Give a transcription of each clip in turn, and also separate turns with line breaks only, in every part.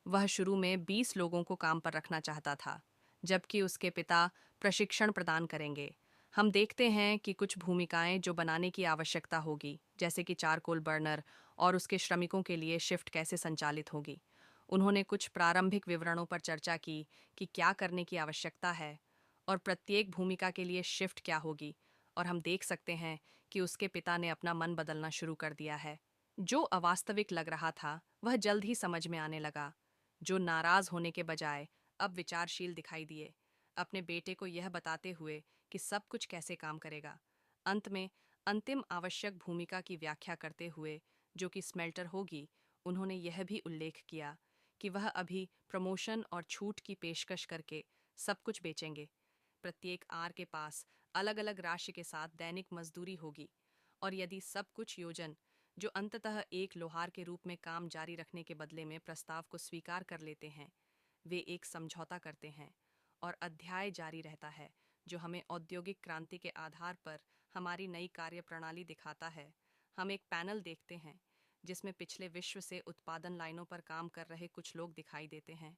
वह शुरू में 20 लोगों को काम पर रखना चाहता था, जबकि उसके पिता प्रशिक्षण प्रदान करेंगे। हम देखते हैं कि कुछ भूमिकाएं जो बनाने की आवश्यकता होगी, जैसे कि चारकोल बर्नर और उसके श्रमिकों के लिए शिफ्ट कैसे संचालित होगी। उन्होंने कुछ प्रारंभिक विवरणों पर चर्चा की कि क्या करने की आवश्यकता है और प्रत्येक भूमिका के लिए शिफ्ट क्या होगी। और हम देख सकते हैं कि उसके पिता ने अपना मन बदलना शुरू कर दिया है। जो अवास्तविक लग रहा था वह जल्द ही समझ में आने लगा। जो नाराज होने के बजाय अब विचारशील दिखाई दिए, अपने बेटे को यह बताते हुए कि सब कुछ कैसे काम करेगा। अंत में अंतिम आवश्यक भूमिका की व्याख्या करते हुए, जो कि स्मेल्टर होगी, उन्होंने यह भी उल्लेख किया कि वह अभी प्रमोशन और छूट की पेशकश करके सब कुछ बेचेंगे। प्रत्येक आर के पास अलग अलग राशि के साथ दैनिक मजदूरी होगी, और यदि सब कुछ योजन, जो अंततः एक लोहार के रूप में काम जारी रखने के बदले में प्रस्ताव को स्वीकार कर लेते हैं, वे एक समझौता करते हैं और अध्याय जारी रहता है जो हमें औद्योगिक क्रांति के आधार पर हमारी नई कार्यप्रणाली दिखाता है। हम एक पैनल देखते हैं जिसमें पिछले विश्व से उत्पादन लाइनों पर काम कर रहे कुछ लोग दिखाई देते हैं।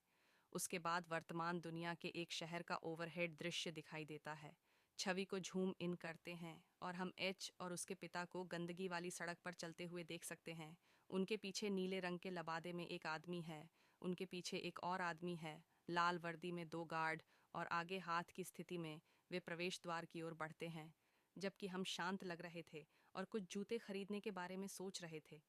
उसके बाद वर्तमान दुनिया के एक शहर का ओवरहेड दृश्य दिखाई देता है। छवि को झूम इन करते हैं और हम एच और उसके पिता को गंदगी वाली सड़क पर चलते हुए देख सकते हैं। उनके पीछे नीले रंग के लबादे में एक आदमी है, उनके पीछे एक और आदमी है, लाल वर्दी में 2 गार्ड, और आगे हाथ की स्थिति में वे प्रवेश द्वार की ओर बढ़ते हैं। जबकि हम शांत लग रहे थे और कुछ जूते खरीदने के बारे में सोच रहे थे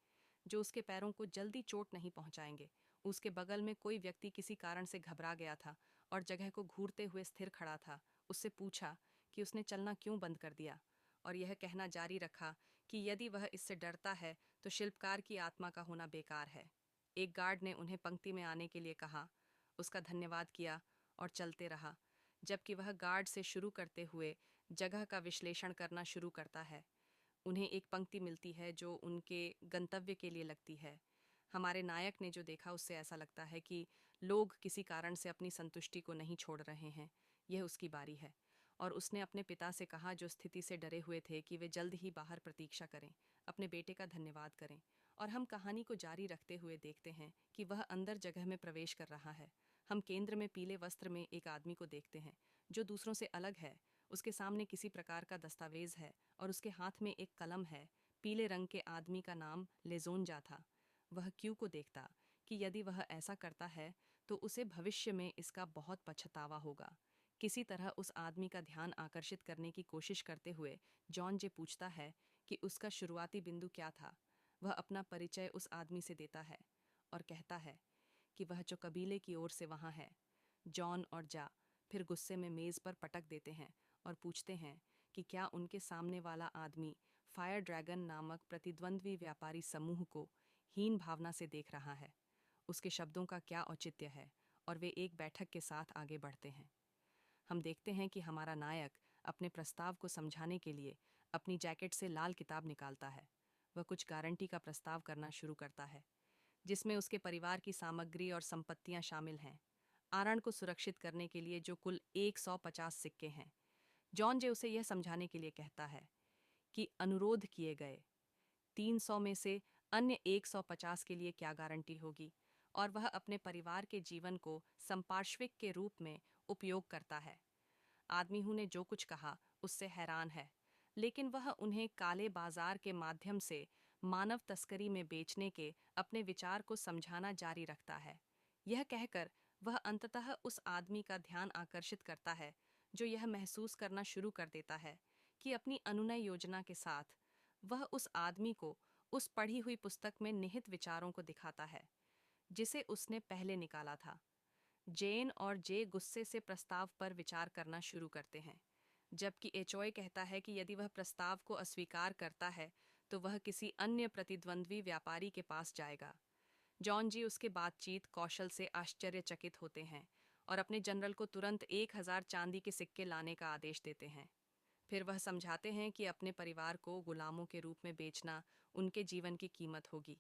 जो उसके पैरों को जल्दी चोट नहीं पहुंचाएंगे। उसके बगल में कोई व्यक्ति किसी कारण से घबरा गया था और जगह को घूरते हुए स्थिर खड़ा था। उससे पूछा कि उसने चलना क्यों बंद कर दिया, और यह कहना जारी रखा कि यदि वह इससे डरता है तो शिल्पकार की आत्मा का होना बेकार है। एक गार्ड ने उन्हें पंक्ति में आने के लिए कहा, उसका धन्यवाद किया और चलते रहा, जबकि वह गार्ड से शुरू करते हुए जगह का विश्लेषण करना शुरू करता है। उन्हें एक पंक्ति मिलती है जो उनके गंतव्य के लिए लगती है। हमारे नायक ने जो देखा उससे ऐसा लगता है कि लोग किसी कारण से अपनी संतुष्टि को नहीं छोड़ रहे हैं। यह उसकी बारी है, और उसने अपने पिता से कहा, जो स्थिति से डरे हुए थे, कि वे जल्द ही बाहर प्रतीक्षा करें, अपने बेटे का धन्यवाद करें। और हम कहानी को जारी रखते हुए देखते हैं कि वह अंदर जगह में प्रवेश कर रहा है। हम केंद्र में पीले वस्त्र में एक आदमी को देखते हैं जो दूसरों से अलग है। उसके सामने किसी प्रकार का दस्तावेज है और उसके हाथ में एक कलम है। पीले रंग के आदमी का नाम लेजोनजा था। वह क्यू को देखता कि यदि वह ऐसा करता है तो उसे भविष्य में इसका बहुत पछतावा होगा। किसी तरह उस आदमी का ध्यान आकर्षित करने की कोशिश करते हुए जॉन जे पूछता है कि उसका शुरुआती बिंदु क्या था। वह अपना परिचय उस आदमी से देता है और कहता है कि वह जो कबीले की ओर से वहाँ है। जॉन और जा फिर गुस्से में मेज पर पटक देते हैं और पूछते हैं कि क्या उनके सामने वाला आदमी फायर ड्रैगन नामक प्रतिद्वंद्वी व्यापारी समूह को हीन भावना से देख रहा है। उसके शब्दों का क्या औचित्य है, और वे एक बैठक के साथ आगे बढ़ते हैं। हम देखते हैं कि हमारा नायक अपने प्रस्ताव को समझाने के लिए अपनी जैकेट से लाल किताब निकालता है। वह कुछ गारंटी का प्रस्ताव करना शुरू करता है जिसमें उसके परिवार की सामग्री और संपत्तियां शामिल हैं, आरण को सुरक्षित करने के लिए जो कुल 150 सिक्के हैं। जॉन जे उसे यह समझाने के लिए कहता है कि अनुरोध किए गए 300 में से अन्य 150 के लिए क्या गारंटी होगी, और वह अपने परिवार के जीवन को संपार्श्विक के रूप में उपयोग करता है। आदमी ने जो कुछ कहा उससे हैरान है, लेकिन वह उन्हें काले बाजार के माध्यम से मानव तस्करी में बेचने के अपने विचार को समझाना जारी रखता है। यह कहकर वह अंततः उस आदमी का ध्यान आकर्षित करता है जो यह महसूस करना शुरू कर देता है कि अपनी अनुनय योजना के साथ वह उस आदमी को उस पढ़ी हुई पुस्तक में निहित विचारों को दिखाता है जिसे उसने पहले निकाला था। जेन और जे गुस्से से प्रस्ताव पर विचार करना शुरू करते हैं, जबकि एचओए कहता है कि यदि वह प्रस्ताव को अस्वीकार करता है तो वह किसी अन्य प्रतिद्वंद्वी व्यापारी के पास जाएगा। जॉन जी उसके बातचीत कौशल से आश्चर्यचकित होते हैं और अपने जनरल को तुरंत 1000 चांदी के सिक्के लाने का आदेश देते हैं। फिर वह समझाते हैं कि अपने परिवार को गुलामों के रूप में बेचना उनके जीवन की कीमत होगी,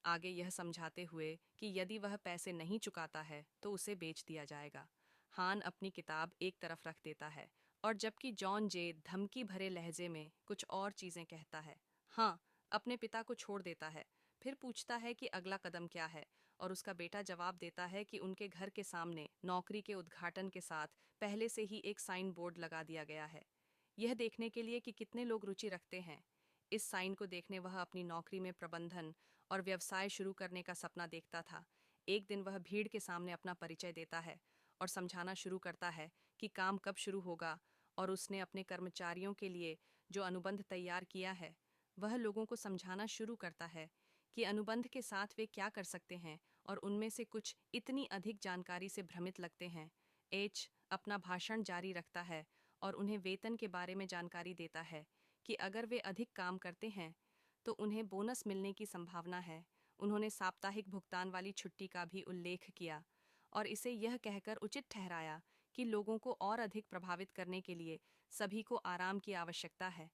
आगे यह समझाते हुए कि यदि वह पैसे नहीं चुकाता है तो उसे बेच दिया जाएगा। हान अपनी किताब एक तरफ रख देता है, और जबकि जॉन जे धमकी भरे लहजे में कुछ और चीजें कहता है, हाँ, अपने पिता को छोड़ देता है। फिर पूछता है कि अगला कदम क्या है, और उसका बेटा जवाब देता है कि उनके घर के सामने नौकरी के उद्घाटन के साथ पहले से ही एक साइन बोर्ड लगा दिया गया है, यह देखने के लिए कि कितने लोग रुचि रखते हैं। इस साइन को देखने वह अपनी नौकरी में प्रबंधन और व्यवसाय शुरू करने का सपना देखता था। एक दिन वह भीड़ के सामने अपना परिचय देता है और समझाना शुरू करता है कि काम कब शुरू होगा, और उसने अपने कर्मचारियों के लिए जो अनुबंध तैयार किया है, वह लोगों को समझाना शुरू करता है कि अनुबंध के साथ वे क्या कर सकते हैं, और उनमें से कुछ इतनी अधिक जानकारी से भ्रमित लगते हैं। एच अपना भाषण जारी रखता है और उन्हें वेतन के बारे में जानकारी देता है कि अगर वे अधिक काम करते हैं तो उन्हें बोनस मिलने की संभावना है। उन्होंने साप्ताहिक भुगतान वाली छुट्टी का भी उल्लेख किया और इसे यह कहकर उचित ठहराया कि लोगों को और अधिक प्रभावित करने के लिए सभी को आराम की आवश्यकता है।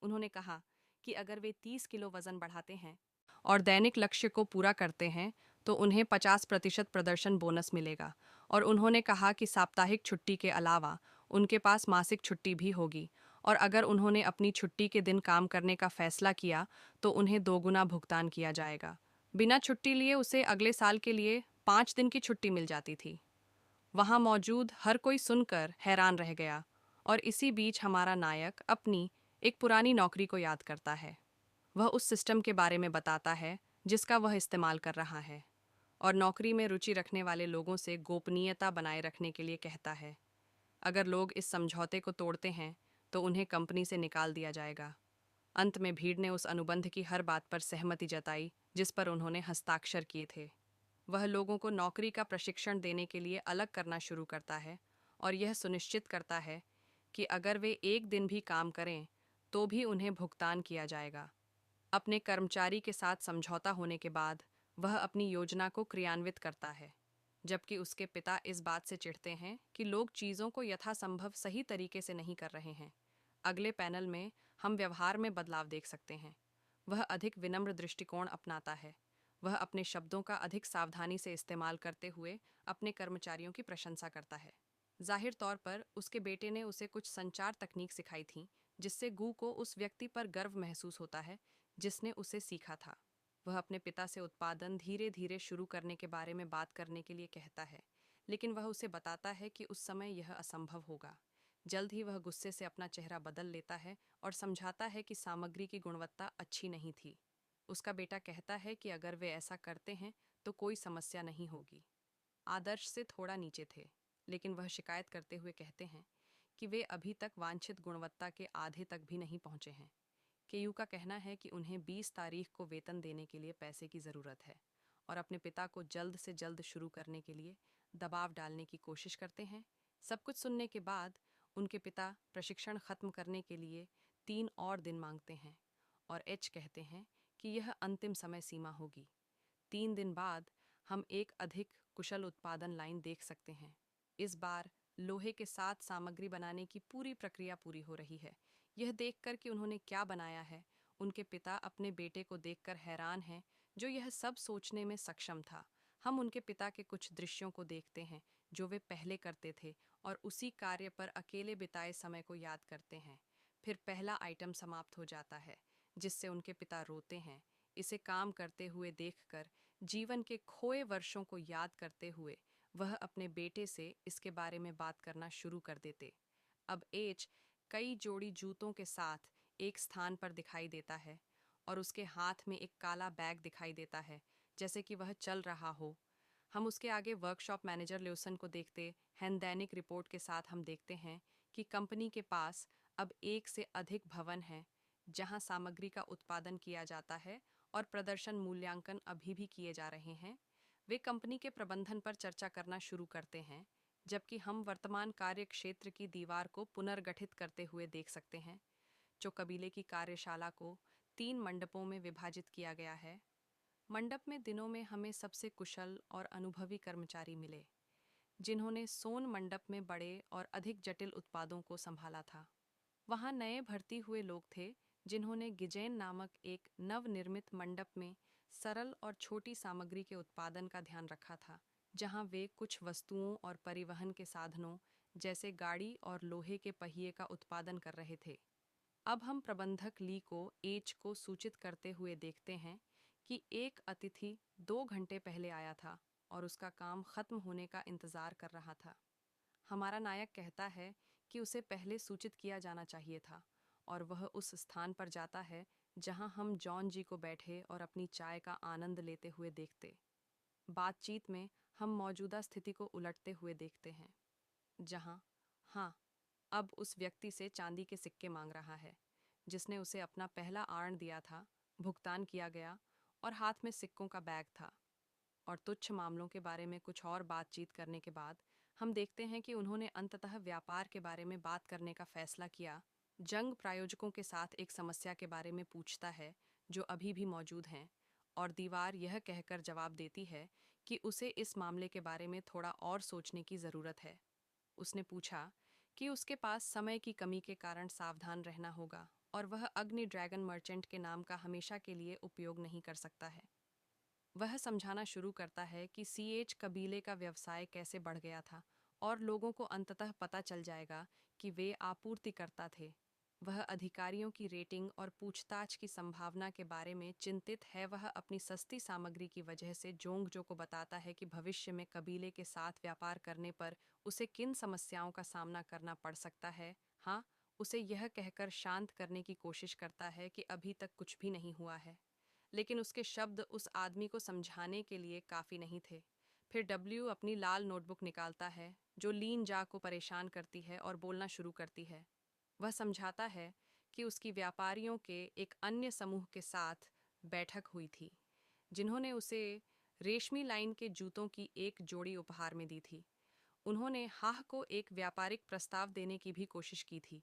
उन्होंने कहा कि अगर वे 30 किलो वजन बढ़ाते हैं और दैनिक लक्ष्य को पूरा करते हैं तो उन्हें 50% प्रदर्शन बोनस मिलेगा, और उन्होंने कहा कि साप्ताहिक छुट्टी के अलावा उनके पास मासिक छुट्टी भी होगी, और अगर उन्होंने अपनी छुट्टी के दिन काम करने का फैसला किया तो उन्हें दोगुना भुगतान किया जाएगा। बिना छुट्टी लिए उसे अगले साल के लिए 5 दिन की छुट्टी मिल जाती थी। वहां मौजूद हर कोई सुनकर हैरान रह गया, और इसी बीच हमारा नायक अपनी एक पुरानी नौकरी को याद करता है। वह उस सिस्टम के बारे में बताता है जिसका वह इस्तेमाल कर रहा है, और नौकरी में रुचि रखने वाले लोगों से गोपनीयता बनाए रखने के लिए कहता है। अगर लोग इस समझौते को तोड़ते हैं तो उन्हें कंपनी से निकाल दिया जाएगा। अंत में भीड़ ने उस अनुबंध की हर बात पर सहमति जताई जिस पर उन्होंने हस्ताक्षर किए थे। वह लोगों को नौकरी का प्रशिक्षण देने के लिए अलग करना शुरू करता है और यह सुनिश्चित करता है कि अगर वे एक दिन भी काम करें तो भी उन्हें भुगतान किया जाएगा। अपने कर्मचारी के साथ समझौता होने के बाद वह अपनी योजना को क्रियान्वित करता है, जबकि उसके पिता इस बात से चिढ़ते हैं कि लोग चीज़ों को यथासंभव सही तरीके से नहीं कर रहे हैं। अगले पैनल में हम व्यवहार में बदलाव देख सकते हैं। वह अधिक विनम्र दृष्टिकोण अपनाता है। वह अपने शब्दों का अधिक सावधानी से इस्तेमाल करते हुए अपने कर्मचारियों की प्रशंसा करता है। जाहिर तौर पर उसके बेटे ने उसे कुछ संचार तकनीक सिखाई थी जिससे गू को उस व्यक्ति पर गर्व महसूस होता है जिसने उसे सीखा था। वह अपने पिता से उत्पादन धीरे धीरे शुरू करने के बारे में बात करने के लिए कहता है, लेकिन वह उसे बताता है कि उस समय यह असंभव होगा। जल्द ही वह गुस्से से अपना चेहरा बदल लेता है और समझाता है कि सामग्री की गुणवत्ता अच्छी नहीं थी। उसका बेटा कहता है कि अगर वे ऐसा करते हैं तो कोई समस्या नहीं होगी। आदर्श से थोड़ा नीचे थे, लेकिन वह शिकायत करते हुए कहते हैं कि वे अभी तक वांछित गुणवत्ता के आधे तक भी नहीं पहुंचे हैं। केयू का कहना है कि उन्हें 20 तारीख को वेतन देने के लिए पैसे की ज़रूरत है, और अपने पिता को जल्द से जल्द शुरू करने के लिए दबाव डालने की कोशिश करते हैं। सब कुछ सुनने के बाद उनके पिता प्रशिक्षण खत्म करने के लिए 3 और दिन मांगते हैं, और एच कहते हैं कि यह अंतिम समय सीमा होगी। 3 दिन बाद हम एक अधिक कुशल उत्पादन लाइन देख सकते हैं। इस बार लोहे के साथ सामग्री बनाने की पूरी प्रक्रिया पूरी हो रही है। यह देखकर कि उन्होंने क्या बनाया है, उनके पिता अपने बेटे को देखकर हैरान हैं, जो यह सब सोचने में सक्षम था। हम उनके पिता के कुछ दृश्यों को देखते हैं जो वे पहले करते थे, और उसी कार्य पर अकेले बिताए समय को याद करते हैं। फिर पहला आइटम समाप्त हो जाता है, जिससे उनके पिता रोते हैं। इसे काम करते हुए देखकर, जीवन के खोए वर्षों को याद करते हुए, वह अपने बेटे से इसके बारे में बात करना शुरू कर देते। अब एच कई जोड़ी जूतों के साथ एक स्थान पर दिखाई देता है, और उसके हाथ में एक काला बैग दिखाई देता है, जैसे कि वह चल रहा हो। हम उसके आगे वर्कशॉप मैनेजर ल्यूसन को देखते हैं। दैनिक रिपोर्ट के साथ हम देखते हैं कि कंपनी के पास अब एक से अधिक भवन हैं जहां सामग्री का उत्पादन किया जाता है और प्रदर्शन मूल्यांकन अभी भी किए जा रहे हैं। वे कंपनी के प्रबंधन पर चर्चा करना शुरू करते हैं, जबकि हम वर्तमान कार्य क्षेत्र की दीवार को पुनर्गठित करते हुए देख सकते हैं, जो कबीले की कार्यशाला को 3 मंडपों में विभाजित किया गया है। मंडप में दिनों में हमें सबसे कुशल और अनुभवी कर्मचारी मिले, जिन्होंने सोन मंडप में बड़े और अधिक जटिल उत्पादों को संभाला था। वहां नए भर्ती हुए लोग थे जिन्होंने गिजेन नामक एक नवनिर्मित मंडप में सरल और छोटी सामग्री के उत्पादन का ध्यान रखा था, जहां वे कुछ वस्तुओं और परिवहन के साधनों जैसे गाड़ी और लोहे के पहिए का उत्पादन कर रहे थे। अब हम प्रबंधक ली को एच को सूचित करते हुए देखते हैं कि एक अतिथि 2 घंटे पहले आया था और उसका काम खत्म होने का इंतजार कर रहा था। हमारा नायक कहता है कि उसे पहले सूचित किया जाना चाहिए था और वह उस स्थान पर जाता है जहां हम जॉन जी को बैठे और अपनी चाय का आनंद लेते हुए देखते। बातचीत में हम मौजूदा स्थिति को उलटते हुए देखते हैं, जहां हाँ, अब उस व्यक्ति से चांदी के सिक्के मांग रहा है जिसने उसे अपना पहला आरण दिया था। भुगतान किया गया और हाथ में सिक्कों का बैग था। और तुच्छ मामलों के बारे में कुछ और बातचीत करने के बाद हम देखते हैं कि उन्होंने अंततः व्यापार के बारे में बात करने का फैसला किया। जंग प्रायोजकों के साथ एक समस्या के बारे में पूछता है जो अभी भी मौजूद हैं, और दीवार यह कहकर जवाब देती है कि उसे इस मामले के बारे में थोड़ा और सोचने की ज़रूरत है। उसने पूछा कि उसके पास समय की कमी के कारण सावधान रहना होगा और वह अग्नि ड्रैगन मर्चेंट के नाम का हमेशा के लिए उपयोग नहीं कर सकता है। वह समझाना शुरू करता है कि सीएच कबीले का व्यवसाय कैसे बढ़ गया था और लोगों को अंततः पता चल जाएगा कि वे आपूर्तिकर्ता थे। वह अधिकारियों की रेटिंग और पूछताछ की संभावना के बारे में चिंतित है। वह अपनी सस्ती सामग्री की वजह से जोंगजो को बताता है कि भविष्य में कबीले के साथ व्यापार करने पर उसे किन समस्याओं का सामना करना पड़ सकता है। हाँ, उसे यह कहकर शांत करने की कोशिश करता है कि अभी तक कुछ भी नहीं हुआ है, लेकिन उसके शब्द उस आदमी को समझाने के लिए काफ़ी नहीं थे। फिर डब्ल्यू अपनी लाल नोटबुक निकालता है जो लीन जा को परेशान करती है और बोलना शुरू करती है। वह समझाता है कि उसकी व्यापारियों के एक अन्य समूह के साथ बैठक हुई थी जिन्होंने उसे रेशमी लाइन के जूतों की एक जोड़ी उपहार में दी थी। उन्होंने हाह को एक व्यापारिक प्रस्ताव देने की भी कोशिश की थी,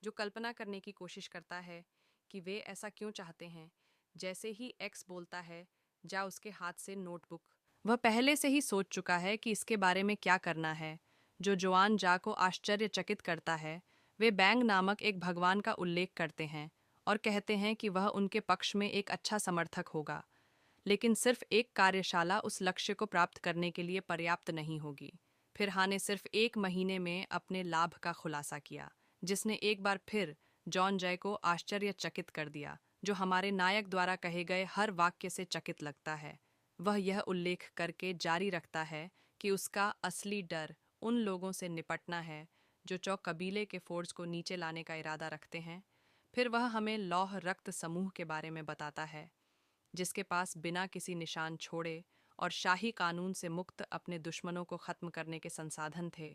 जो कल्पना करने की कोशिश करता है कि वे ऐसा क्यों चाहते हैं। जैसे ही एक्स बोलता है, जा उसके हाथ से नोटबुक। वह पहले से ही सोच चुका है कि इसके बारे में क्या करना है। जो जोआन जा को आश्चर्यचकित करता है, वे बैंग नामक एक भगवान का उल्लेख करते हैं और कहते हैं कि वह उनके पक्ष में एक अच्छा समर्थक होगा, लेकिन सिर्फ एक कार्यशाला उस लक्ष्य को प्राप्त करने के लिए पर्याप्त नहीं होगी। फिर हा ने सिर्फ 1 महीने में अपने लाभ का खुलासा किया, जिसने एक बार फिर जॉन जय को आश्चर्यचकित कर दिया, जो हमारे नायक द्वारा कहे गए हर वाक्य से चकित लगता है। वह यह उल्लेख करके जारी रखता है कि उसका असली डर उन लोगों से निपटना है जो चौ कबीले के फोर्स को नीचे लाने का इरादा रखते हैं। फिर वह हमें लौह रक्त समूह के बारे में बताता है, जिसके पास बिना किसी निशान छोड़े और शाही कानून से मुक्त अपने दुश्मनों को खत्म करने के संसाधन थे।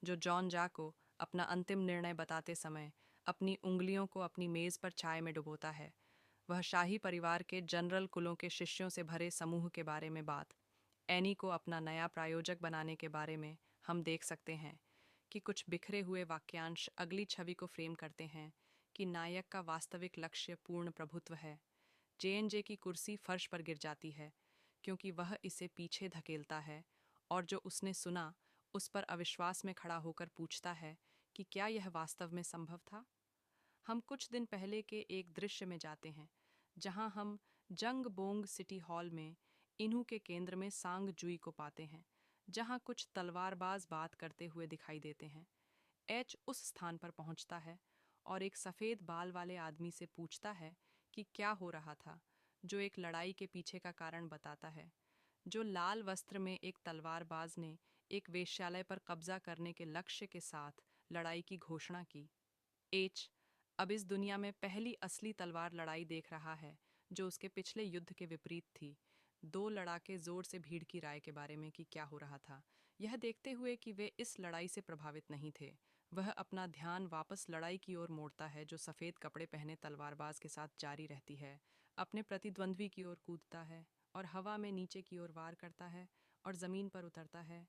जो जॉन जा को अपना अंतिम निर्णय बताते समय अपनी उंगलियों को अपनी मेज़ पर चाय में डुबोता है। वह शाही परिवार के जनरल कुलों के शिष्यों से भरे समूह के बारे में बात एनी को अपना नया प्रायोजक बनाने के बारे में हम देख सकते हैं कि कुछ बिखरे हुए वाक्यांश अगली छवि को फ्रेम करते हैं कि नायक का वास्तविक लक्ष्य पूर्ण प्रभुत्व है। जे की कुर्सी फर्श पर गिर जाती है क्योंकि वह इसे पीछे धकेलता है और जो उसने सुना उस पर अविश्वास में खड़ा होकर पूछता है कि क्या यह वास्तव में संभव था। हम कुछ दिन पहले के एक दृश्य में जाते हैं जहां हम जंग बोंग सिटी हॉल में इन्हू के केंद्र में सांग जुई को पाते हैं, जहां कुछ तलवारबाज बात करते हुए दिखाई देते हैं। एच उस स्थान पर पहुंचता है और एक सफ़ेद बाल वाले आदमी से पूछता है कि क्या हो रहा था, जो एक लड़ाई के पीछे का कारण बताता है। जो लाल वस्त्र में एक तलवारबाज ने एक वेश्यालय पर कब्जा करने के लक्ष्य के साथ लड़ाई की घोषणा की। एच अब इस दुनिया में पहली असली तलवार लड़ाई देख रहा है जो उसके पिछले युद्ध के विपरीत थी। दो लड़ाके जोर से भीड़ की राय के बारे में कि क्या हो रहा था, यह देखते हुए कि वे इस लड़ाई से प्रभावित नहीं थे। वह अपना ध्यान वापस लड़ाई की ओर मोड़ता है जो सफ़ेद कपड़े पहने तलवारबाज के साथ जारी रहती है। अपने प्रतिद्वंद्वी की ओर कूदता है और हवा में नीचे की ओर वार करता है और ज़मीन पर उतरता है।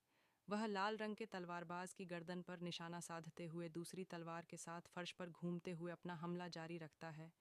वह लाल रंग के तलवारबाज की गर्दन पर निशाना साधते हुए दूसरी तलवार के साथ फर्श पर घूमते हुए अपना हमला जारी रखता है।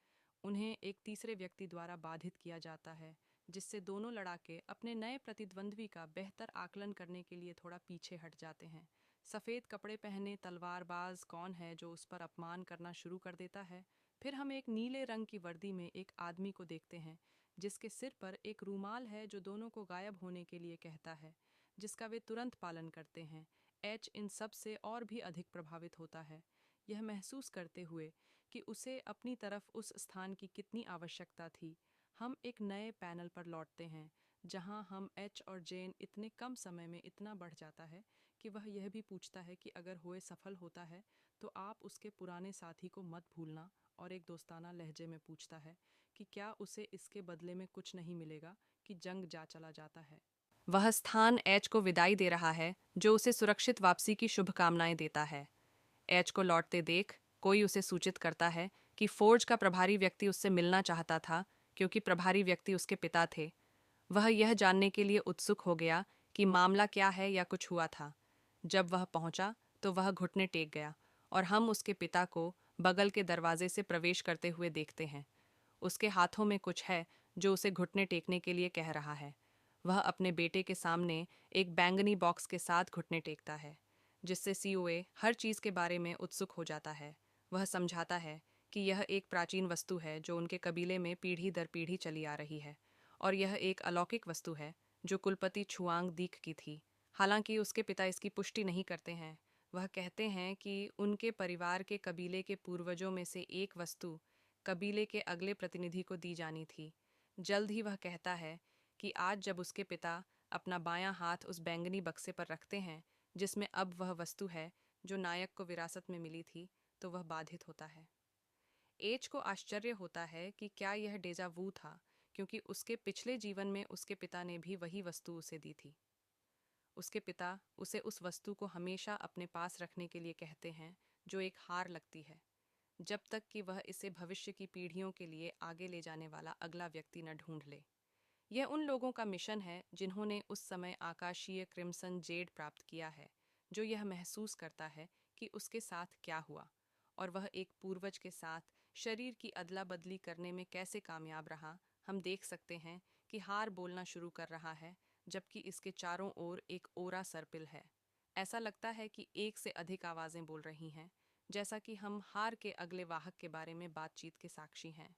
उन्हें एक तीसरे व्यक्ति द्वारा बाधित किया जाता है, जिससे दोनों लड़ाके अपने नए प्रतिद्वंद्वी का बेहतर आकलन करने के लिए थोड़ा पीछे हट जाते हैं। सफ़ेद कपड़े पहने तलवारबाज कौन है जो उस पर अपमान करना शुरू कर देता है। फिर हम एक नीले रंग की वर्दी में एक आदमी को देखते हैं जिसके सिर पर एक रूमाल है जो दोनों को गायब होने के लिए कहता है, जिसका वे तुरंत पालन करते हैं। एच इन सब से और भी अधिक प्रभावित होता है, यह महसूस करते हुए कि उसे अपनी तरफ उस स्थान की कितनी आवश्यकता थी।
हम एक नए पैनल पर लौटते हैं जहां हम एच और जेन इतने कम समय में इतना बढ़ जाता है कि वह यह भी पूछता है कि अगर होए सफल होता है तो आप उसके पुराने साथी को मत भूलना, और एक दोस्ताना लहजे में पूछता है कि क्या उसे इसके बदले में कुछ नहीं मिलेगा कि जंग जा चला जाता है।
वह स्थान एच को विदाई दे रहा है, जो उसे सुरक्षित वापसी की शुभकामनाएं देता है। एच को लौटते देख कोई उसे सूचित करता है कि फोर्ज का प्रभारी व्यक्ति उससे मिलना चाहता था, क्योंकि प्रभारी व्यक्ति उसके पिता थे। वह यह जानने के लिए उत्सुक हो गया कि मामला क्या है या कुछ हुआ था। जब वह पहुंचा तो वह घुटने टेक गया और हम उसके पिता को बगल के दरवाजे से प्रवेश करते हुए देखते हैं। उसके हाथों में कुछ है जो उसे घुटने टेकने के लिए कह रहा है। वह अपने बेटे के सामने एक बैंगनी बॉक्स के साथ घुटने टेकता है, जिससे सीओए हर चीज़ के बारे में उत्सुक हो जाता है। वह समझाता है कि यह एक प्राचीन वस्तु है जो उनके कबीले में पीढ़ी दर पीढ़ी चली आ रही है, और यह एक अलौकिक वस्तु है जो कुलपति छुआंग दीक की थी। हालांकि उसके पिता इसकी पुष्टि नहीं करते हैं। वह कहते हैं कि उनके परिवार के कबीले के पूर्वजों में से एक वस्तु कबीले के अगले प्रतिनिधि को दी जानी थी। जल्द ही वह कहता है कि आज जब उसके पिता अपना बायां हाथ उस बैंगनी बक्से पर रखते हैं जिसमें अब वह वस्तु है जो नायक को विरासत में मिली थी, तो वह बाधित होता है। एच को आश्चर्य होता है कि क्या यह डेजा वू था, क्योंकि उसके पिछले जीवन में उसके पिता ने भी वही वस्तु उसे दी थी। उसके पिता उसे उस वस्तु को हमेशा अपने पास रखने के लिए कहते हैं, जो एक हार लगती है, जब तक कि वह इसे भविष्य की पीढ़ियों के लिए आगे ले जाने वाला अगला व्यक्ति न ढूंढ ले। यह उन लोगों का मिशन है जिन्होंने उस समय आकाशीय क्रिम्सन जेड प्राप्त किया है, जो यह महसूस करता है कि उसके साथ क्या हुआ, और वह एक पूर्वज के साथ शरीर की अदला बदली करने में कैसे कामयाब रहा। हम देख सकते हैं कि हार बोलना शुरू कर रहा है, जबकि इसके चारों ओर एक ओरा सर्पिल है। ऐसा लगता है कि एक से अधिक आवाज़ें बोल रही हैं, जैसा कि हम हार के अगले वाहक के बारे में बातचीत के साक्षी हैं।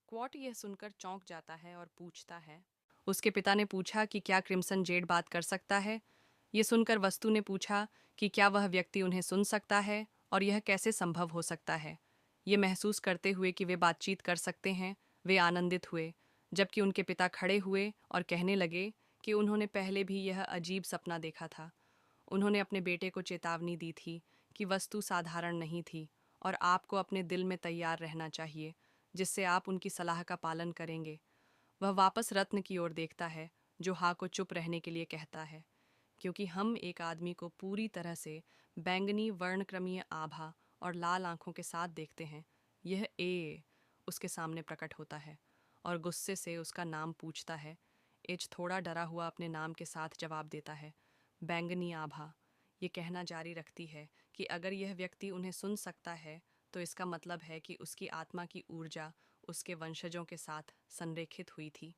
क्वॉट यह सुनकर चौंक जाता है और पूछता है। उसके पिता ने पूछा कि क्या क्रिम्सन जेड बात कर सकता है। ये सुनकर वस्तु ने पूछा कि क्या वह व्यक्ति उन्हें सुन सकता है और यह कैसे संभव हो सकता है। ये महसूस करते हुए कि वे बातचीत कर सकते हैं, वे आनंदित हुए, जबकि उनके पिता खड़े हुए और कहने लगे कि उन्होंने पहले भी यह अजीब सपना देखा था। उन्होंने अपने बेटे को चेतावनी दी थी कि वस्तु साधारण नहीं थी और आपको अपने दिल में तैयार रहना चाहिए, जिससे आप उनकी सलाह का पालन करेंगे। वह वापस रत्न की ओर देखता है, जो हा को चुप रहने के लिए कहता है, क्योंकि हम एक आदमी को पूरी तरह से बैंगनी वर्णक्रमीय आभा और लाल आंखों के साथ देखते हैं। यह ए उसके सामने प्रकट होता है और गुस्से से उसका नाम पूछता है। एच थोड़ा डरा हुआ अपने नाम के साथ जवाब देता है, बैंगनी आभा। ये कहना जारी रखती है कि अगर यह व्यक्ति उन्हें सुन सकता है तो इसका मतलब है कि उसकी आत्मा की ऊर्जा उसके वंशजों के साथ संरेखित हुई थी।